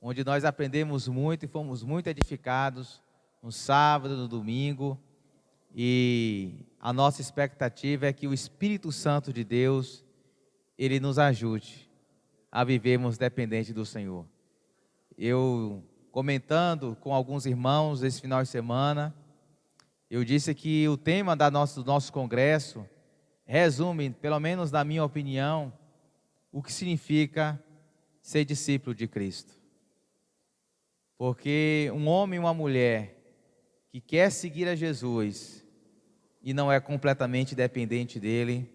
onde nós aprendemos muito e fomos muito edificados no sábado, no domingo, e a nossa expectativa é que o Espírito Santo de Deus, Ele nos ajude a vivermos dependente do Senhor. Eu, comentando com alguns irmãos esse final de semana, eu disse que o tema do nosso congresso resume, pelo menos na minha opinião, o que significa ser discípulo de Cristo. Porque um homem e uma mulher que quer seguir a Jesus e não é completamente dependente dele,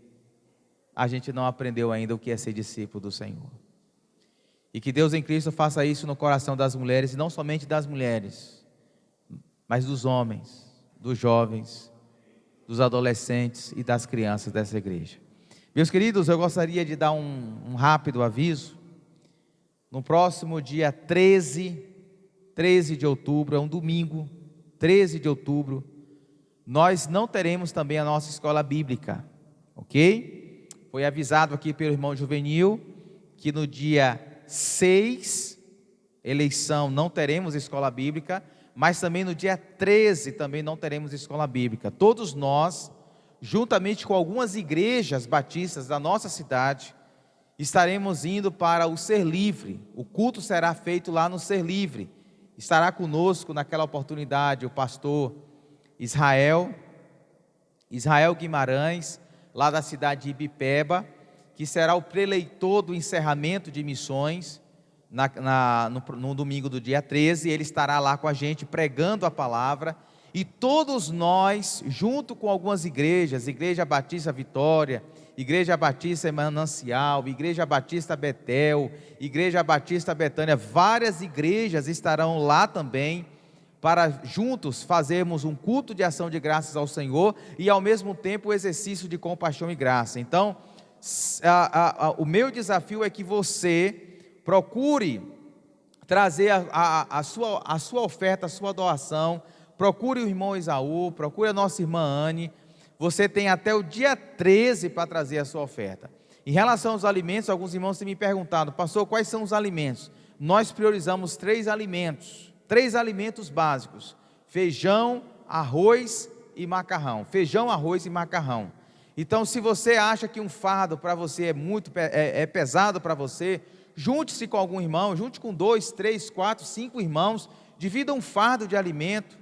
a gente não aprendeu ainda o que é ser discípulo do Senhor. E que Deus em Cristo faça isso no coração das mulheres, e não somente das mulheres, mas dos homens, dos jovens, dos adolescentes e das crianças dessa igreja. Meus queridos, eu gostaria de dar um rápido aviso. No próximo dia 13 de outubro, é um domingo, 13 de outubro, nós não teremos também a nossa escola bíblica, ok? Foi avisado aqui pelo irmão Juvenil, que no dia 6, eleição, não teremos escola bíblica, mas também no dia 13 também não teremos escola bíblica. Todos nós, juntamente com algumas igrejas batistas da nossa cidade, estaremos indo para o Ser Livre. O culto será feito lá no Ser Livre. Estará conosco naquela oportunidade o pastor Israel Guimarães, lá da cidade de Ibipeba, que será o preleitor do encerramento de missões no domingo do dia 13. Ele estará lá com a gente pregando a palavra, e todos nós, junto com algumas igrejas, Igreja Batista Vitória, Igreja Batista Manancial, Igreja Batista Betel, Igreja Batista Betânia, várias igrejas estarão lá também, para juntos fazermos um culto de ação de graças ao Senhor, e ao mesmo tempo o exercício de compaixão e graça. Então, o meu desafio é que você procure trazer a sua oferta, a sua doação. Procure o irmão Isaú, procure a nossa irmã Anne. Você tem até o dia 13 para trazer a sua oferta. Em relação aos alimentos, alguns irmãos têm me perguntado: pastor, quais são os alimentos? Nós priorizamos 3 alimentos básicos: feijão, arroz e macarrão. Feijão, arroz e macarrão. Então, se você acha que um fardo para você é pesado para você, junte-se com algum irmão, junte com 2, 3, 4, 5 irmãos, divida um fardo de alimento.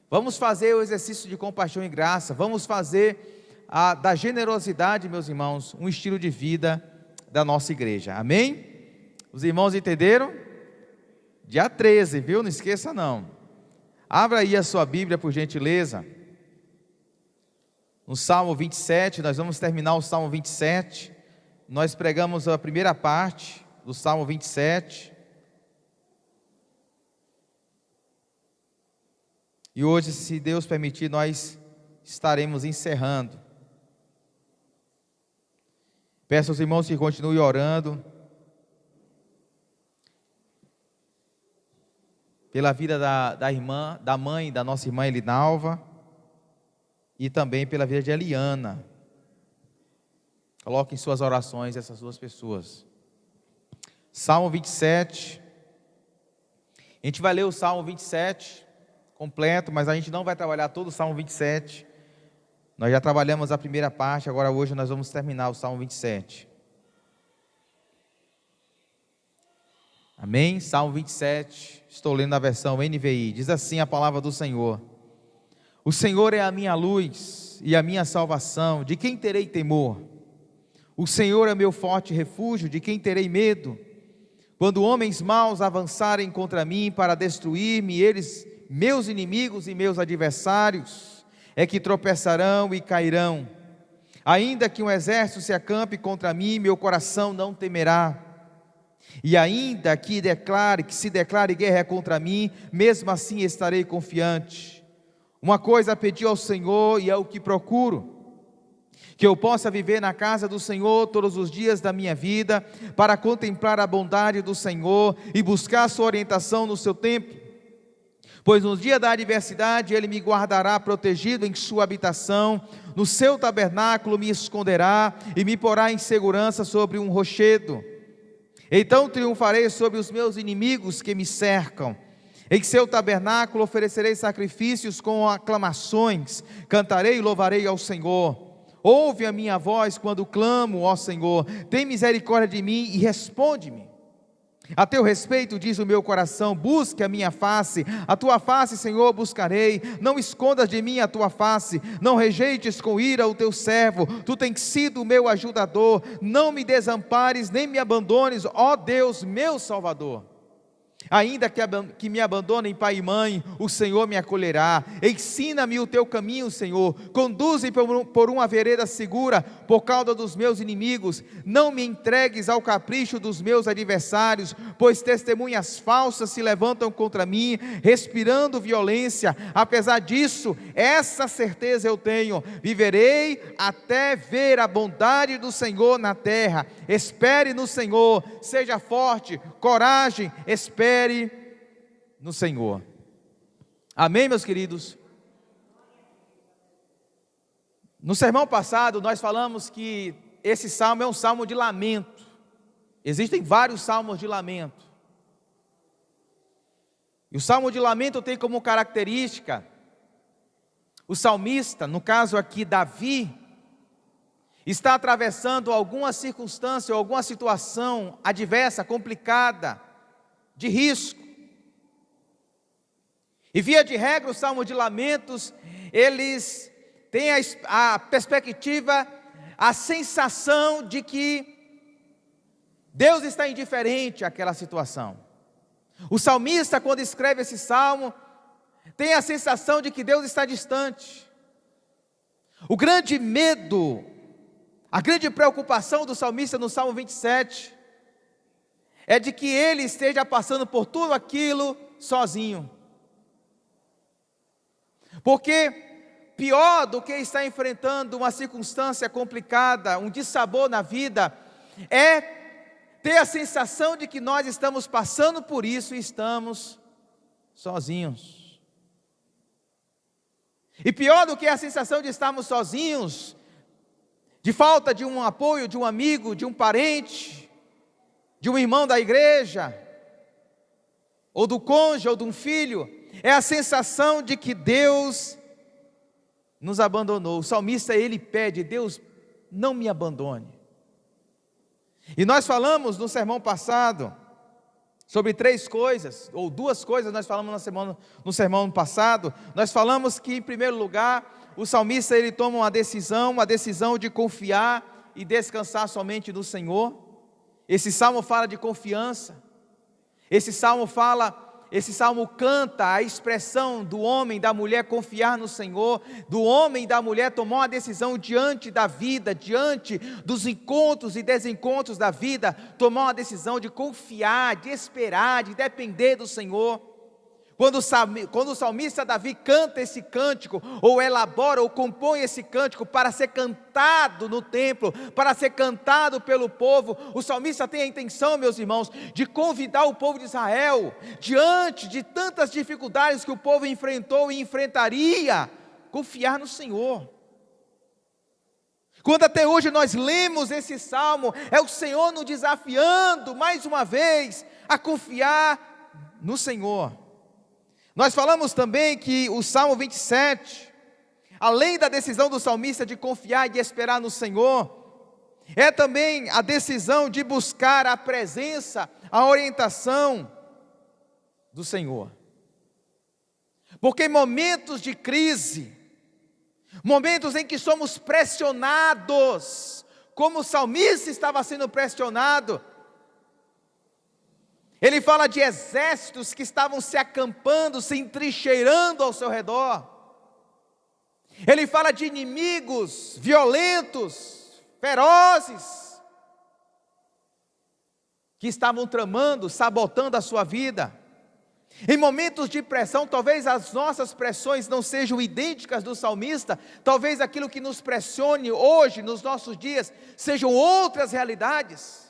Vamos fazer o exercício de compaixão e graça, vamos fazer da generosidade, meus irmãos, um estilo de vida da nossa igreja, amém? Os irmãos entenderam? Dia 13, viu? Não esqueça não. Abra aí a sua Bíblia, por gentileza, no Salmo 27, nós vamos terminar o Salmo 27, nós pregamos a primeira parte do Salmo 27, e hoje, se Deus permitir, nós estaremos encerrando. Peço aos irmãos que continuem orando pela vida da mãe da nossa irmã Elinalva, e também pela vida de Eliana. Coloquem em suas orações essas duas pessoas. Salmo 27, a gente vai ler o Salmo 27 completo, mas a gente não vai trabalhar todo o Salmo 27, nós já trabalhamos a primeira parte, agora hoje nós vamos terminar o Salmo 27, amém? Salmo 27, estou lendo a versão NVI, diz assim a palavra do Senhor: o Senhor é a minha luz e a minha salvação, de quem terei temor? O Senhor é meu forte refúgio, de quem terei medo? Quando homens maus avançarem contra mim para destruir-me, eles, meus inimigos e meus adversários, é que tropeçarão e cairão. Ainda que um exército se acampe contra mim, meu coração não temerá. E ainda que se declare guerra contra mim, mesmo assim estarei confiante. Uma coisa pedi ao Senhor e é o que procuro: que eu possa viver na casa do Senhor todos os dias da minha vida, para contemplar a bondade do Senhor e buscar a sua orientação no seu templo. Pois no dia da adversidade Ele me guardará protegido em sua habitação, no seu tabernáculo me esconderá e me porá em segurança sobre um rochedo. Então triunfarei sobre os meus inimigos que me cercam. Em seu tabernáculo oferecerei sacrifícios com aclamações, cantarei e louvarei ao Senhor. Ouve a minha voz quando clamo, ó Senhor, tem misericórdia de mim e responde-me. A teu respeito, diz o meu coração, busque a minha face, a tua face, Senhor, buscarei. Não escondas de mim a tua face, não rejeites com ira o teu servo, tu tens sido o meu ajudador. Não me desampares, nem me abandones, ó Deus, meu Salvador. Ainda que me abandonem pai e mãe, o Senhor me acolherá. Ensina-me o teu caminho, Senhor, conduze por uma vereda segura, por causa dos meus inimigos. Não me entregues ao capricho dos meus adversários, pois testemunhas falsas se levantam contra mim, respirando violência. Apesar disso, essa certeza eu tenho: viverei até ver a bondade do Senhor na terra. Espere no Senhor, seja forte, coragem, espere no Senhor. Amém, meus queridos? No sermão passado nós falamos que esse salmo é um salmo de lamento. Existem vários salmos de lamento. E o salmo de lamento tem como característica o salmista, no caso aqui Davi, está atravessando alguma circunstância ou alguma situação adversa, complicada, de risco. E via de regra, o salmo de lamentos, eles têm a perspectiva, a sensação de que Deus está indiferente àquela situação. O salmista, quando escreve esse salmo, tem a sensação de que Deus está distante. O grande medo, a grande preocupação do salmista no Salmo 27, é de que ele esteja passando por tudo aquilo sozinho. Porque pior do que estar enfrentando uma circunstância complicada, um dissabor na vida, é ter a sensação de que nós estamos passando por isso e estamos sozinhos. E pior do que a sensação de estarmos sozinhos, de falta de um apoio, de um amigo, de um parente, de um irmão da igreja, ou do cônjuge, ou de um filho, é a sensação de que Deus nos abandonou. O salmista, ele pede: Deus, não me abandone. E nós falamos no sermão passado sobre 3 coisas, ou 2 coisas nós falamos no sermão passado. Nós falamos que, em primeiro lugar, o salmista ele toma uma decisão de confiar e descansar somente no Senhor. Esse salmo fala de confiança. Esse salmo canta a expressão do homem e da mulher confiar no Senhor, do homem e da mulher tomar uma decisão diante da vida, diante dos encontros e desencontros da vida, tomar uma decisão de confiar, de esperar, de depender do Senhor. Quando o salmista Davi canta esse cântico, ou elabora, ou compõe esse cântico para ser cantado no templo, para ser cantado pelo povo, o salmista tem a intenção, meus irmãos, de convidar o povo de Israel, diante de tantas dificuldades que o povo enfrentou e enfrentaria, confiar no Senhor. Quando até hoje nós lemos esse salmo, é o Senhor nos desafiando, mais uma vez, a confiar no Senhor. Nós falamos também que o Salmo 27, além da decisão do salmista de confiar e de esperar no Senhor, é também a decisão de buscar a presença, a orientação do Senhor. Porque em momentos de crise, momentos em que somos pressionados, como o salmista estava sendo pressionado, ele fala de exércitos que estavam se acampando, se entrincheirando ao seu redor. Ele fala de inimigos violentos, ferozes, que estavam tramando, sabotando a sua vida. Em momentos de pressão, talvez as nossas pressões não sejam idênticas do salmista, talvez aquilo que nos pressione hoje, nos nossos dias, sejam outras realidades,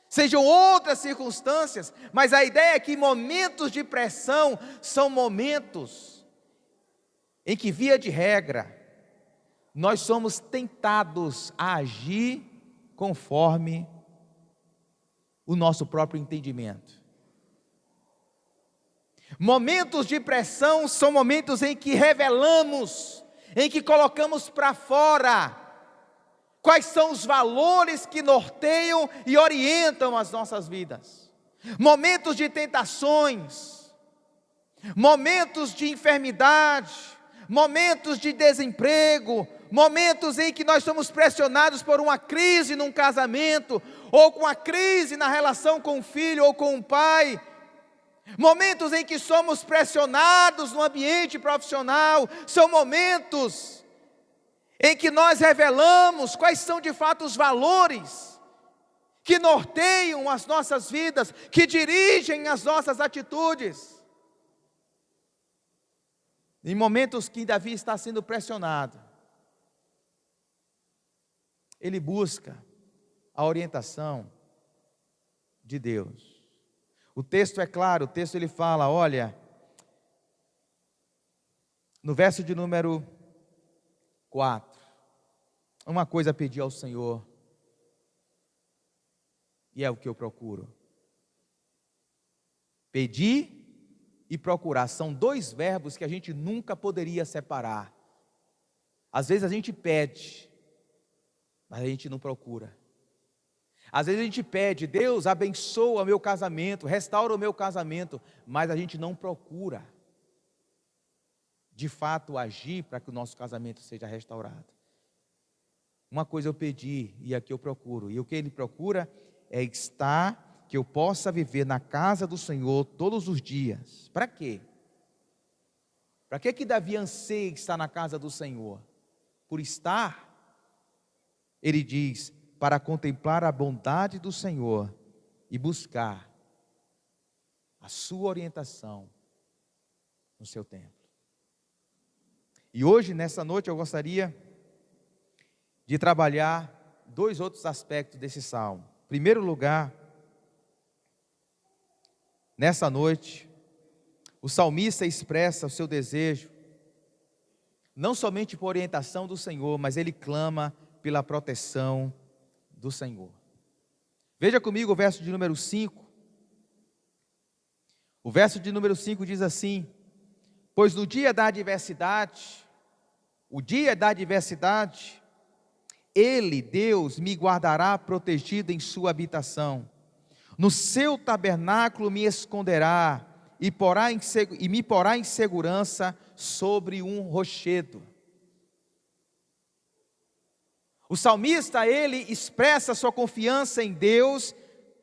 sejam outras circunstâncias, mas a ideia é que momentos de pressão são momentos em que, via de regra, nós somos tentados a agir conforme o nosso próprio entendimento. Momentos de pressão são momentos em que revelamos, em que colocamos para fora quais são os valores que norteiam e orientam as nossas vidas. Momentos de tentações, momentos de enfermidade, momentos de desemprego, momentos em que nós somos pressionados por uma crise num casamento, ou com uma crise na relação com o filho ou com o pai, momentos em que somos pressionados no ambiente profissional, são momentos em que nós revelamos quais são de fato os valores que norteiam as nossas vidas, que dirigem as nossas atitudes. Em momentos que Davi está sendo pressionado, ele busca a orientação de Deus. O texto é claro, o texto ele fala, olha, no verso de número 4, uma coisa pedi ao Senhor, e é o que eu procuro. Pedir e procurar, são dois verbos que a gente nunca poderia separar. Às vezes a gente pede, mas a gente não procura. Às vezes a gente pede, Deus abençoa o meu casamento, restaura o meu casamento, mas a gente não procura, de fato, agir para que o nosso casamento seja restaurado. Uma coisa eu pedi, e aqui eu procuro, e o que ele procura é estar, que eu possa viver na casa do Senhor todos os dias. Para quê? Para que Davi anseia estar na casa do Senhor? Por estar, ele diz, para contemplar a bondade do Senhor e buscar a sua orientação no seu templo. E hoje, nessa noite, eu gostaria de trabalhar dois outros aspectos desse salmo. Em primeiro lugar, nessa noite, o salmista expressa o seu desejo, não somente por orientação do Senhor, mas ele clama pela proteção do Senhor. Veja comigo o verso de número 5. O verso de número 5 diz assim: pois no dia da adversidade, Ele, Deus, me guardará protegido em sua habitação. No seu tabernáculo me esconderá e me porá em segurança sobre um rochedo. O salmista, ele expressa a sua confiança em Deus,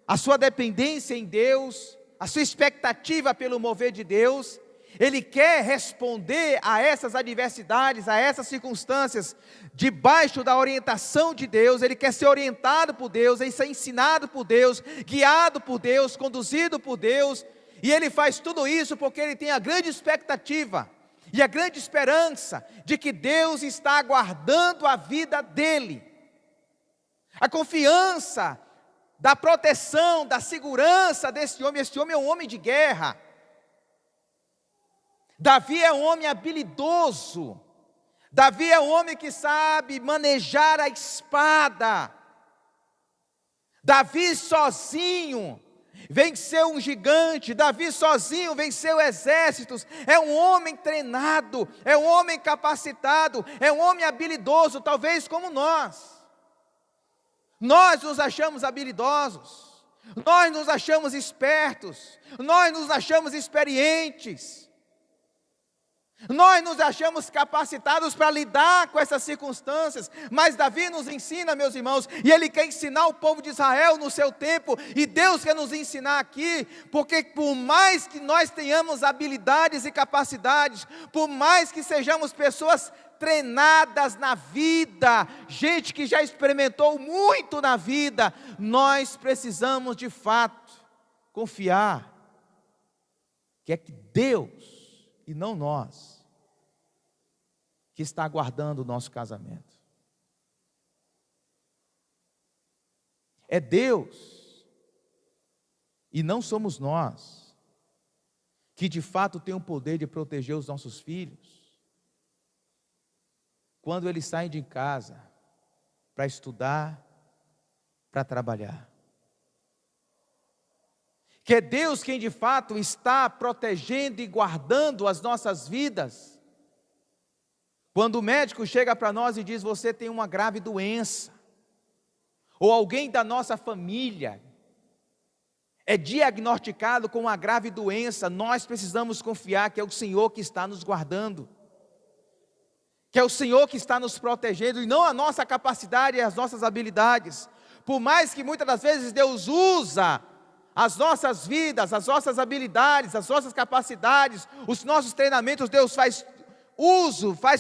a sua dependência em Deus, a sua expectativa pelo mover de Deus. Ele quer responder a essas adversidades, a essas circunstâncias, debaixo da orientação de Deus. Ele quer ser orientado por Deus, ele ser ensinado por Deus, guiado por Deus, conduzido por Deus. E ele faz tudo isso porque ele tem a grande expectativa e a grande esperança de que Deus está guardando a vida dele. A confiança da proteção, da segurança desse homem. Esse homem é um homem de guerra. Davi é um homem habilidoso. Davi é um homem que sabe manejar a espada. Davi sozinho venceu um gigante. Davi sozinho venceu exércitos. É um homem treinado, é um homem capacitado, é um homem habilidoso, talvez como nós. Nós nos achamos habilidosos, nós nos achamos espertos, nós nos achamos experientes. Nós nos achamos capacitados para lidar com essas circunstâncias, mas Davi nos ensina, meus irmãos, e ele quer ensinar o povo de Israel no seu tempo, e Deus quer nos ensinar aqui, porque por mais que nós tenhamos habilidades e capacidades, por mais que sejamos pessoas treinadas na vida, gente que já experimentou muito na vida, nós precisamos de fato confiar que é que Deus, e não nós, que está guardando o nosso casamento. É Deus, e não somos nós, que de fato tem o poder de proteger os nossos filhos, quando eles saem de casa, para estudar, para trabalhar. que é Deus quem de fato está protegendo e guardando as nossas vidas. Quando o médico chega para nós e diz: você tem uma grave doença, ou alguém da nossa família é diagnosticado com uma grave doença, nós precisamos confiar que é o Senhor que está nos guardando, que é o Senhor que está nos protegendo, e não a nossa capacidade e as nossas habilidades. Por mais que muitas das vezes Deus usa as nossas vidas, as nossas habilidades, as nossas capacidades, os nossos treinamentos, Deus faz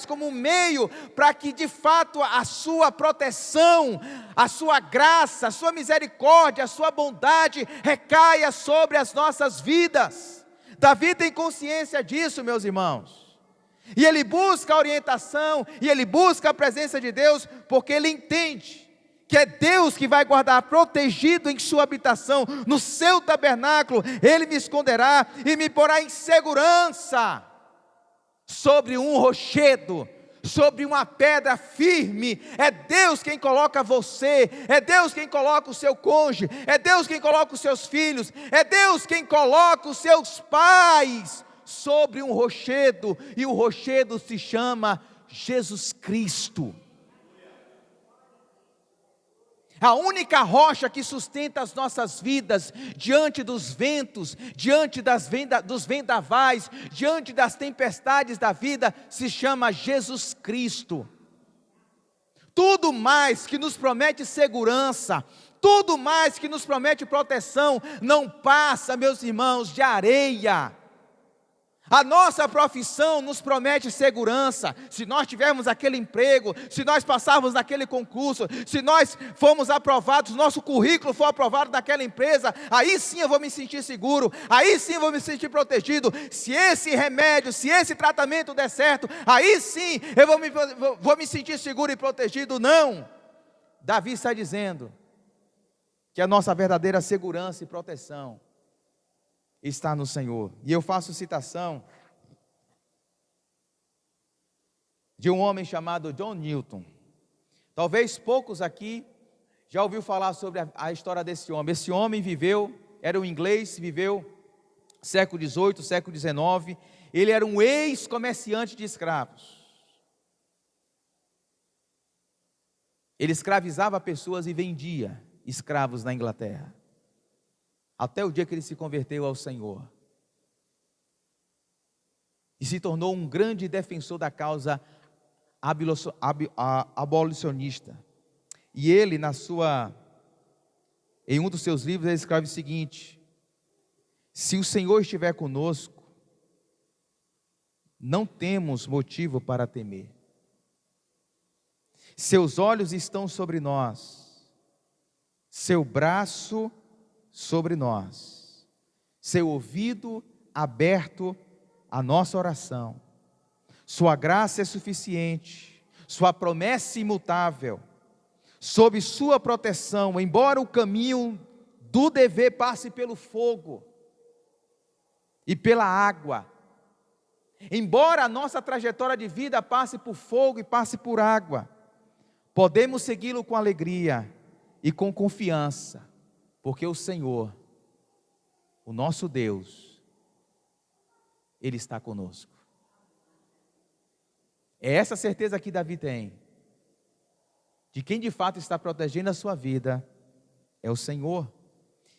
como um meio para que de fato a sua proteção, a sua graça, a sua misericórdia, a sua bondade recaia sobre as nossas vidas. Davi tem consciência disso, meus irmãos, e ele busca a orientação, e ele busca a presença de Deus, porque ele entende que é Deus que vai guardar protegido em sua habitação, no seu tabernáculo. Ele me esconderá e me porá em segurança sobre um rochedo, sobre uma pedra firme. É Deus quem coloca você, é Deus quem coloca o seu cônjuge, é Deus quem coloca os seus filhos, é Deus quem coloca os seus pais sobre um rochedo, e o rochedo se chama Jesus Cristo. A única rocha que sustenta as nossas vidas diante dos ventos, diante dos vendavais, diante das tempestades da vida, se chama Jesus Cristo. Tudo mais que nos promete segurança, tudo mais que nos promete proteção, não passa, meus irmãos, de areia. A nossa profissão nos promete segurança. Se nós tivermos aquele emprego, se nós passarmos naquele concurso, se nós formos aprovados, nosso currículo for aprovado naquela empresa, aí sim eu vou me sentir seguro, aí sim eu vou me sentir protegido. Se esse remédio, se esse tratamento der certo, aí sim eu vou me sentir seguro e protegido. Não, Davi está dizendo que a nossa verdadeira segurança e proteção está no Senhor. E eu faço citação de um homem chamado John Newton. Talvez poucos aqui já ouviu falar sobre a história desse homem. Esse homem era um inglês, viveu século XVIII, século XIX. Ele era um ex-comerciante de escravos. Ele escravizava pessoas e vendia escravos na Inglaterra, até o dia que ele se converteu ao Senhor, e se tornou um grande defensor da causa abolicionista. E ele, em um dos seus livros, ele escreve o seguinte: se o Senhor estiver conosco, não temos motivo para temer. Seus olhos estão sobre nós, seu braço sobre nós, seu ouvido aberto à nossa oração. Sua graça é suficiente, sua promessa imutável. Sob sua proteção, embora o caminho do dever passe pelo fogo e pela água, embora a nossa trajetória de vida passe por fogo e passe por água, podemos segui-lo com alegria e com confiança, porque o Senhor, o nosso Deus, Ele está conosco. É essa certeza que Davi tem, de quem de fato está protegendo a sua vida, é o Senhor.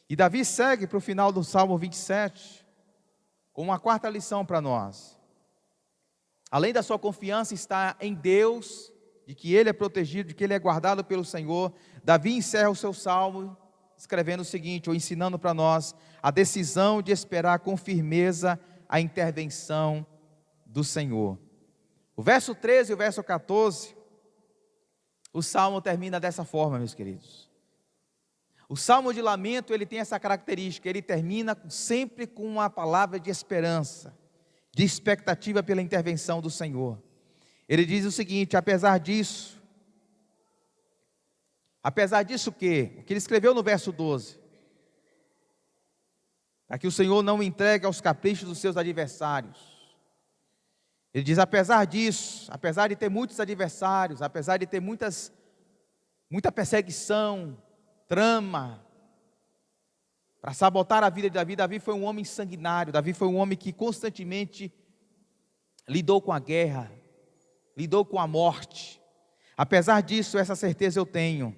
E Davi segue para o final do Salmo 27, com uma quarta lição para nós. Além da sua confiança estar em Deus, de que Ele é protegido, de que Ele é guardado pelo Senhor, Davi encerra o seu salmo escrevendo o seguinte, ou ensinando para nós, a decisão de esperar com firmeza a intervenção do Senhor. O verso 13 e o verso 14, o salmo termina dessa forma, meus queridos. O salmo de lamento, ele tem essa característica, ele termina sempre com uma palavra de esperança, de expectativa pela intervenção do Senhor. Ele diz o seguinte: apesar disso o que ele escreveu no verso 12, para que o Senhor não entregue aos caprichos dos seus adversários. Ele diz, apesar disso, apesar de ter muitos adversários, apesar de ter muita perseguição, trama, para sabotar a vida de Davi. Davi foi um homem sanguinário, Davi foi um homem que constantemente lidou com a guerra, lidou com a morte. Apesar disso, essa certeza eu tenho: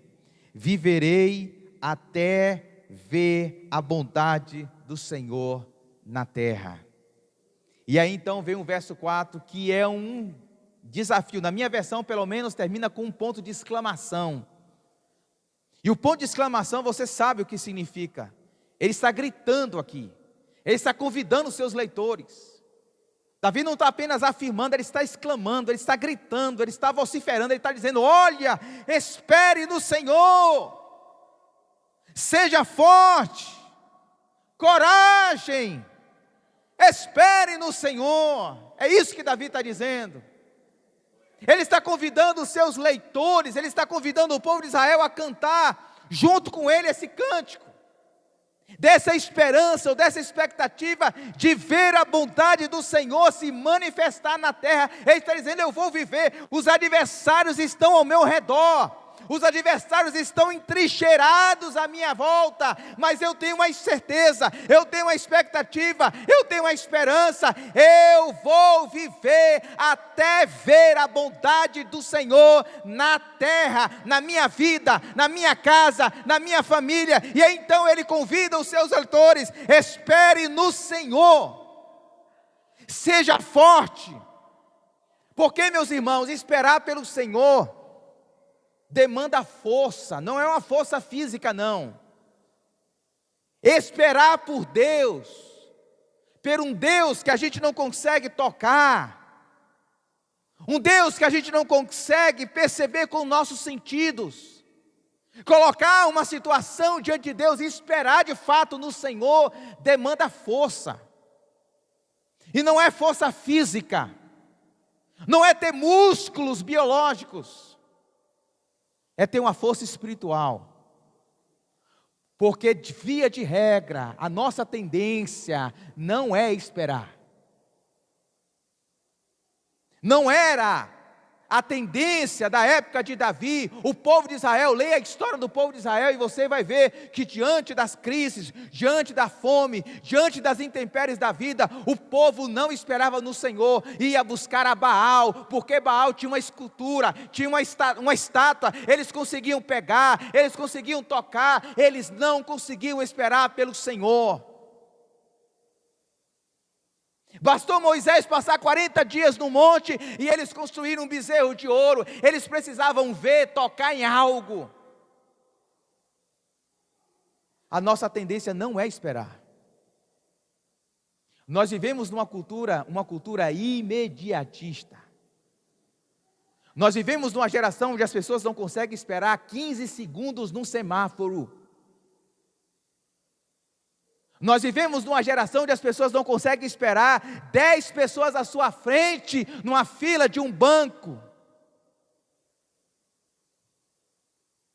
viverei até ver a bondade do Senhor na terra. E aí então vem o verso 4, que é um desafio. Na minha versão, pelo menos, termina com um ponto de exclamação. E o ponto de exclamação, você sabe o que significa. Ele está gritando aqui, ele está convidando os seus leitores. Davi não está apenas afirmando, ele está exclamando, ele está gritando, ele está vociferando, ele está dizendo: olha, espere no Senhor, seja forte, coragem, espere no Senhor. É isso que Davi está dizendo. Ele está convidando os seus leitores, ele está convidando o povo de Israel a cantar junto com ele esse cântico, dessa esperança, ou dessa expectativa de ver a bondade do Senhor se manifestar na terra. Ele está dizendo: eu vou viver, os adversários estão ao meu redor, os adversários estão entrincheirados à minha volta, mas eu tenho uma certeza, eu tenho uma expectativa, eu tenho uma esperança. Eu vou viver até ver a bondade do Senhor na terra, na minha vida, na minha casa, na minha família. E aí então ele convida os seus leitores: espere no Senhor, seja forte. Porque, meus irmãos, esperar pelo Senhor demanda força, não é uma força física, não. Esperar por Deus, por um Deus que a gente não consegue tocar, um Deus que a gente não consegue perceber com nossos sentidos, colocar uma situação diante de Deus e esperar de fato no Senhor, demanda força. E não é força física, não é ter músculos biológicos, é ter uma força espiritual. Porque, via de regra, a nossa tendência não é esperar. Não era a tendência da época de Davi. O povo de Israel, leia a história do povo de Israel e você vai ver que diante das crises, diante da fome, diante das intempéries da vida, o povo não esperava no Senhor, ia buscar a Baal, porque Baal tinha uma escultura, tinha uma estátua, eles conseguiam pegar, eles conseguiam tocar, eles não conseguiam esperar pelo Senhor. Bastou Moisés passar 40 dias no monte e eles construíram um bezerro de ouro. Eles precisavam ver, tocar em algo. A nossa tendência não é esperar. Nós vivemos numa cultura imediatista. Nós vivemos numa geração onde as pessoas não conseguem esperar 15 segundos num semáforo. Nós vivemos numa geração onde as pessoas não conseguem esperar 10 pessoas à sua frente, numa fila de um banco.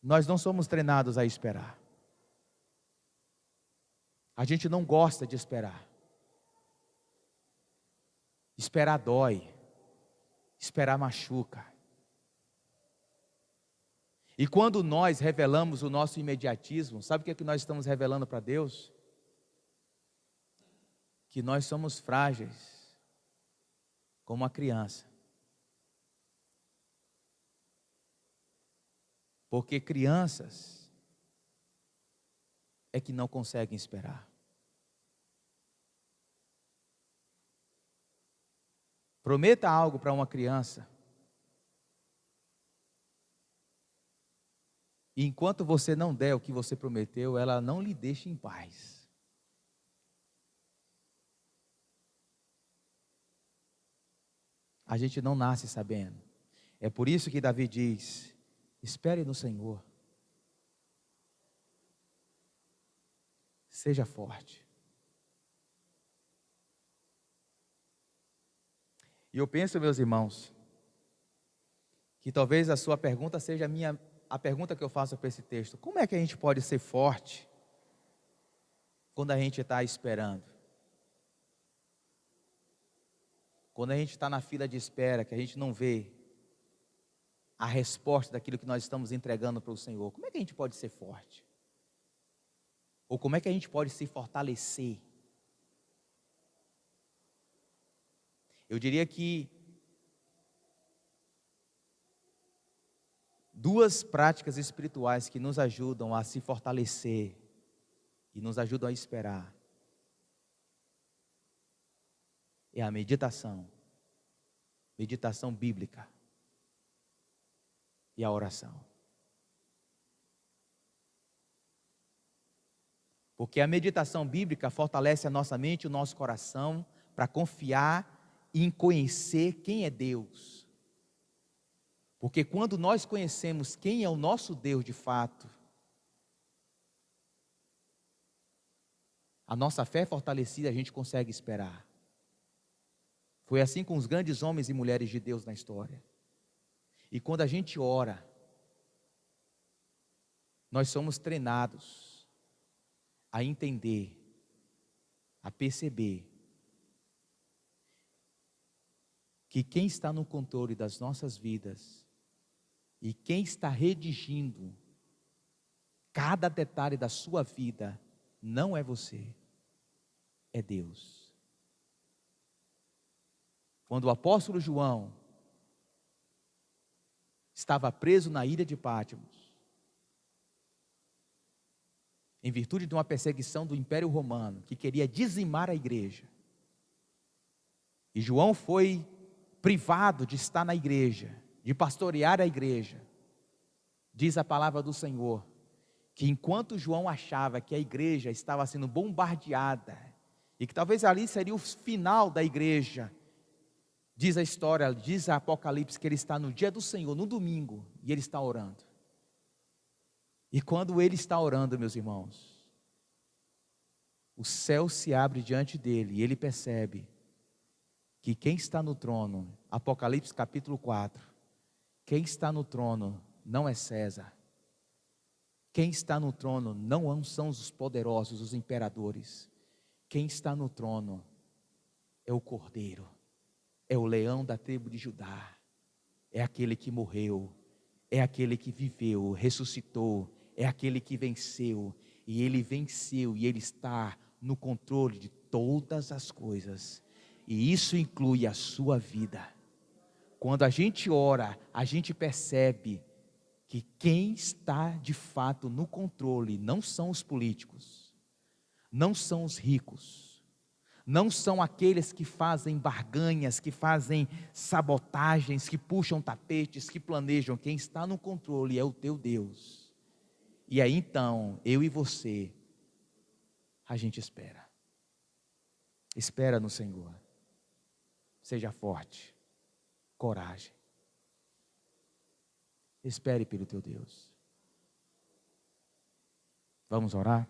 Nós não somos treinados a esperar. A gente não gosta de esperar. Esperar dói. Esperar machuca. E quando nós revelamos o nosso imediatismo, sabe o que é que nós estamos revelando para Deus? Que nós somos frágeis, como uma criança. Porque crianças é que não conseguem esperar. Prometa algo para uma criança, e enquanto você não der o que você prometeu, ela não lhe deixa em paz. A gente não nasce sabendo. É por isso que Davi diz: espere no Senhor. Seja forte. E eu penso, meus irmãos, que talvez a sua pergunta seja a pergunta que eu faço para esse texto. Como é que a gente pode ser forte quando a gente está esperando? Quando a gente está na fila de espera, que a gente não vê a resposta daquilo que nós estamos entregando para o Senhor, como é que a gente pode ser forte? Ou como é que a gente pode se fortalecer? Eu diria que duas práticas espirituais que nos ajudam a se fortalecer e nos ajudam a esperar é a meditação bíblica e a oração. Porque a meditação bíblica fortalece a nossa mente e o nosso coração para confiar em conhecer quem é Deus. Porque quando nós conhecemos quem é o nosso Deus de fato, a nossa fé fortalecida, a gente consegue esperar. Foi assim com os grandes homens e mulheres de Deus na história. E quando a gente ora, nós somos treinados a entender, a perceber que quem está no controle das nossas vidas e quem está redigindo cada detalhe da sua vida não é você, é Deus. Quando o apóstolo João estava preso na ilha de Patmos, em virtude de uma perseguição do Império Romano, que queria dizimar a igreja, e João foi privado de estar na igreja, de pastorear a igreja, diz a palavra do Senhor, que enquanto João achava que a igreja estava sendo bombardeada, e que talvez ali seria o final da igreja, diz a história, diz a Apocalipse, que ele está no dia do Senhor, no domingo, e ele está orando. E quando ele está orando, meus irmãos, o céu se abre diante dele, e ele percebe que quem está no trono, Apocalipse capítulo 4, quem está no trono não é César, quem está no trono não são os poderosos, os imperadores, quem está no trono é o Cordeiro, é o leão da tribo de Judá, é aquele que morreu, é aquele que viveu, ressuscitou, é aquele que venceu, e ele venceu, e ele está no controle de todas as coisas, e isso inclui a sua vida. Quando a gente ora, a gente percebe que quem está de fato no controle não são os políticos, não são os ricos, não são aqueles que fazem barganhas, que fazem sabotagens, que puxam tapetes, que planejam. Quem está no controle é o teu Deus. E aí então, eu e você, a gente espera. Espera no Senhor. Seja forte, coragem. Espere pelo teu Deus. Vamos orar?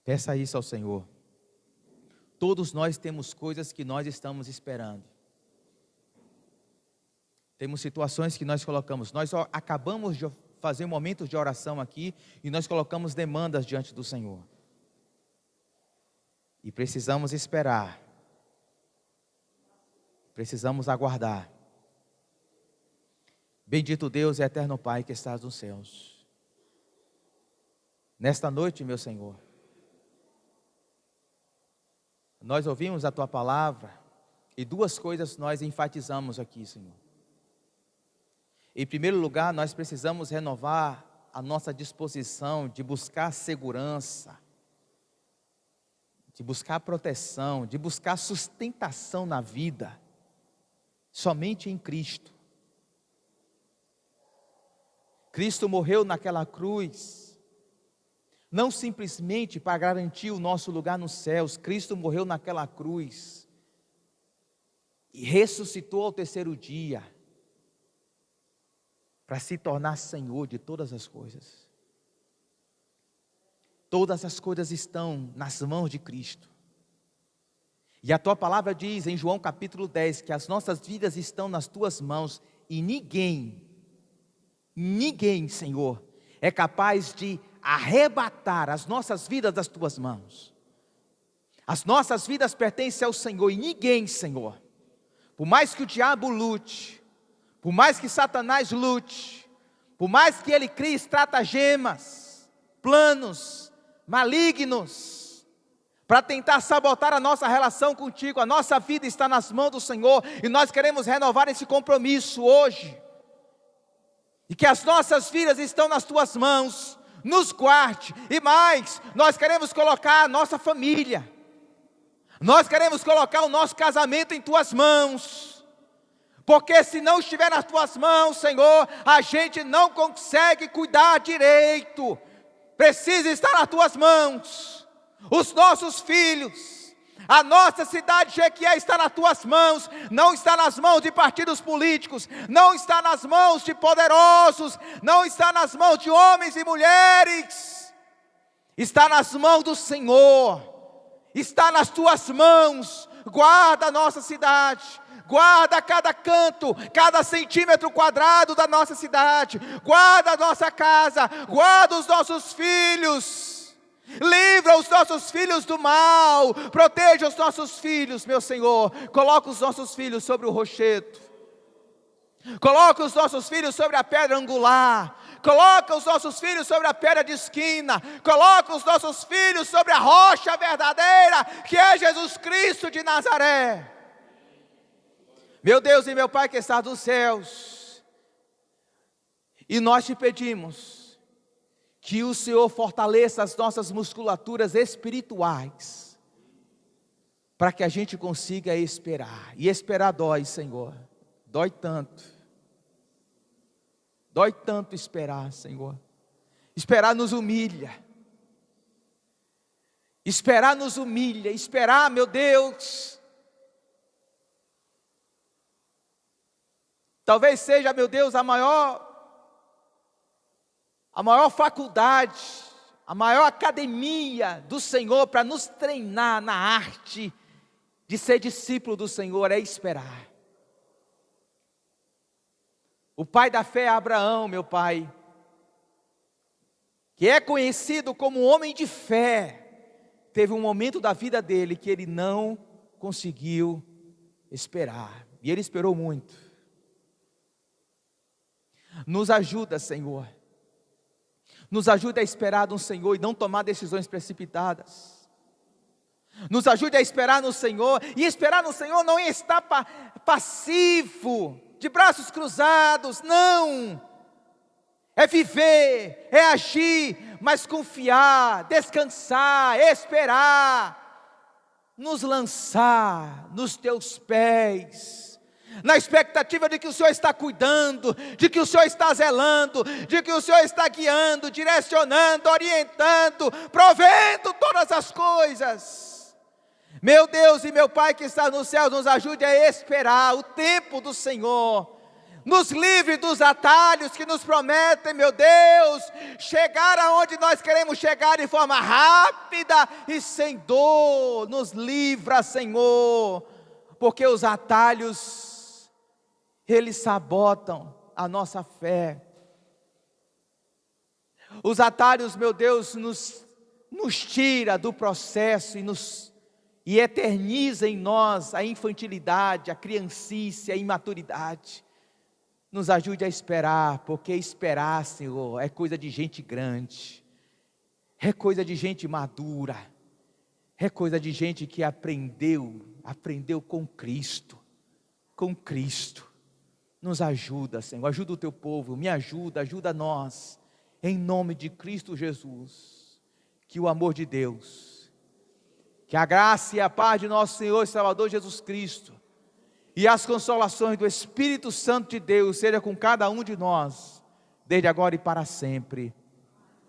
Peça isso ao Senhor. Todos nós temos coisas que nós estamos esperando. Temos situações que nós colocamos. Nós acabamos de fazer momentos de oração aqui e nós colocamos demandas diante do Senhor. E precisamos esperar. Precisamos aguardar. Bendito Deus e eterno Pai que estás nos céus. Nesta noite, meu Senhor, nós ouvimos a Tua palavra e duas coisas nós enfatizamos aqui, Senhor. Em primeiro lugar, nós precisamos renovar a nossa disposição de buscar segurança, de buscar proteção, de buscar sustentação na vida, somente em Cristo. Cristo morreu naquela cruz, não simplesmente para garantir o nosso lugar nos céus. Cristo morreu naquela cruz e ressuscitou ao terceiro dia, para se tornar Senhor de todas as coisas. Todas as coisas estão nas mãos de Cristo. E a Tua palavra diz em João capítulo 10, que as nossas vidas estão nas Tuas mãos, e ninguém, Senhor, é capaz de arrebatar as nossas vidas das Tuas mãos. As nossas vidas pertencem ao Senhor, e ninguém, Senhor, por mais que o diabo lute, Por mais que Satanás lute, por mais que ele crie estratagemas, planos malignos, para tentar sabotar a nossa relação contigo, a nossa vida está nas mãos do Senhor, e nós queremos renovar esse compromisso hoje, e que as nossas vidas estão nas tuas mãos. Nos guarde, e mais, nós queremos colocar a nossa família, nós queremos colocar o nosso casamento em tuas mãos, porque se não estiver nas tuas mãos, Senhor, a gente não consegue cuidar direito. Precisa estar nas tuas mãos. Os nossos filhos, a nossa cidade Jequié está nas tuas mãos. Não está nas mãos de partidos políticos, não está nas mãos de poderosos, não está nas mãos de homens e mulheres. Está nas mãos do Senhor. Está nas tuas mãos. Guarda a nossa cidade. Guarda cada canto, cada centímetro quadrado da nossa cidade. Guarda a nossa casa, guarda os nossos filhos. Livra os nossos filhos do mal. Proteja os nossos filhos, meu Senhor. Coloca os nossos filhos sobre o rochedo. Coloca os nossos filhos sobre a pedra angular. Coloca os nossos filhos sobre a pedra de esquina. Coloca os nossos filhos sobre a rocha verdadeira, que é Jesus Cristo de Nazaré. Meu Deus e meu Pai que está dos céus, e nós te pedimos que o Senhor fortaleça as nossas musculaturas espirituais, para que a gente consiga esperar. E esperar dói, Senhor, dói tanto esperar, Senhor. Esperar nos humilha, esperar, meu Deus, talvez seja, meu Deus, a maior faculdade, a maior academia do Senhor para nos treinar na arte de ser discípulo do Senhor, é esperar. O pai da fé é Abraão, meu Pai, que é conhecido como um homem de fé, teve um momento da vida dele que ele não conseguiu esperar, e ele esperou muito. Nos ajuda, Senhor. Nos ajude a esperar no Senhor e não tomar decisões precipitadas. Nos ajude a esperar no Senhor. E esperar no Senhor não é estar passivo, de braços cruzados, não. É viver, é agir, mas confiar, descansar, esperar. Nos lançar nos teus pés, na expectativa de que o Senhor está cuidando, de que o Senhor está zelando, de que o Senhor está guiando, direcionando, orientando, provendo todas as coisas. Meu Deus e meu Pai que está nos céus, nos ajude a esperar o tempo do Senhor. Nos livre dos atalhos que nos prometem, meu Deus, chegar aonde nós queremos chegar de forma rápida e sem dor. Nos livra, Senhor, porque os atalhos, eles sabotam a nossa fé. Os atalhos, meu Deus, nos tira do processo e eterniza em nós a infantilidade, a criancice, a imaturidade. Nos ajude a esperar, porque esperar, Senhor, é coisa de gente grande, é coisa de gente madura, é coisa de gente que aprendeu com Cristo. Nos ajuda, Senhor, ajuda o teu povo, me ajuda nós, em nome de Cristo Jesus. Que o amor de Deus, que a graça e a paz de nosso Senhor e Salvador Jesus Cristo, e as consolações do Espírito Santo de Deus, seja com cada um de nós, desde agora e para sempre.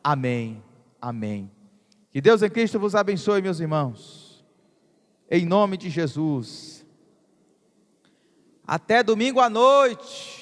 Amém, amém. Que Deus em Cristo vos abençoe, meus irmãos, em nome de Jesus. Até domingo à noite.